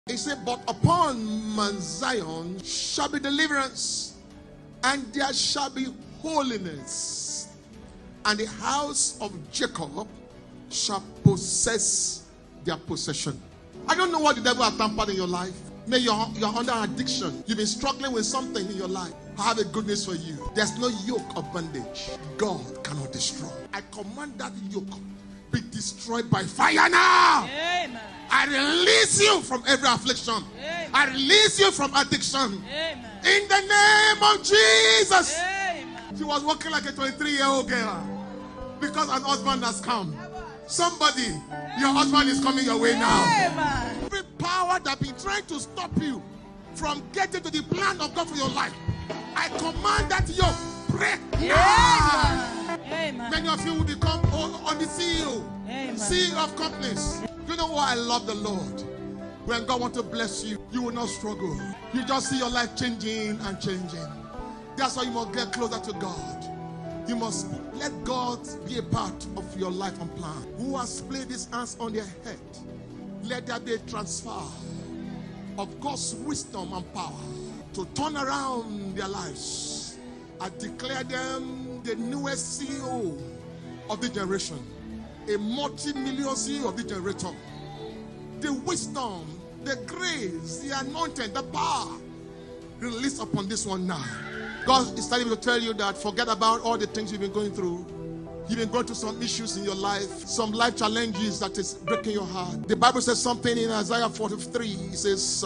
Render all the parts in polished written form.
He said, but upon Mount Zion shall be deliverance, and there shall be holiness, and the house of Jacob shall possess their possession. I don't know what the devil has tampered in your life. Maybe you're under addiction. You've been struggling with something in your life. I have a good news for you. There's no yoke of bondage God cannot destroy. I command that yoke be destroyed by fire now. Amen. I release you from every affliction. Amen. I release you from addiction. Amen. In the name of Jesus. Amen. She was walking like a 23-year-old girl because an husband has come. Somebody, your husband is coming your way now. Amen. Every power that been trying to stop you from getting to the plan of God for your life, I command that yoke break now. Amen. Many of you will become on the CEO, Amen. CEO of companies. You know why I love the Lord? When God wants to bless you, you will not struggle. You just see your life changing and changing. That's why you must get closer to God. You must let God be a part of your life and plan. Who has placed his hands on their head? Let there be a transfer of God's wisdom and power to turn around their lives. I declare them the newest CEO of the generation, a multi-million CEO of the generator. The wisdom, the grace, the anointing, the power release upon this one now. God is telling me to tell you that forget about all the things you've been going through. You've been going through some issues in your life, some life challenges that is breaking your heart. The Bible says something in Isaiah 43. It says,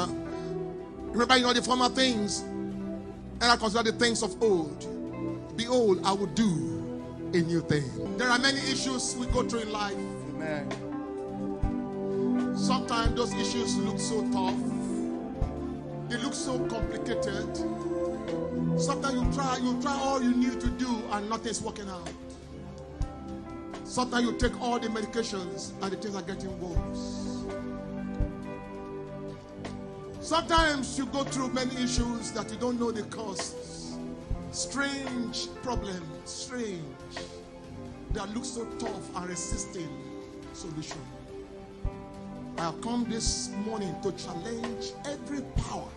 remember the former things, and I consider the things of old. Behold, I will do a new thing. There are many issues we go through in life. Amen. Sometimes those issues look so tough. They look so complicated. Sometimes you try all you need to do and nothing's working out. Sometimes you take all the medications and the things are getting worse. Sometimes you go through many issues that you don't know the cause. Strange problems, strange, that look so tough and resisting solution. I have come this morning to challenge every power,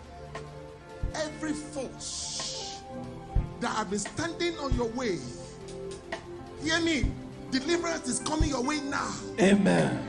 every force that have been standing on your way. Hear me. Deliverance is coming your way now. Amen.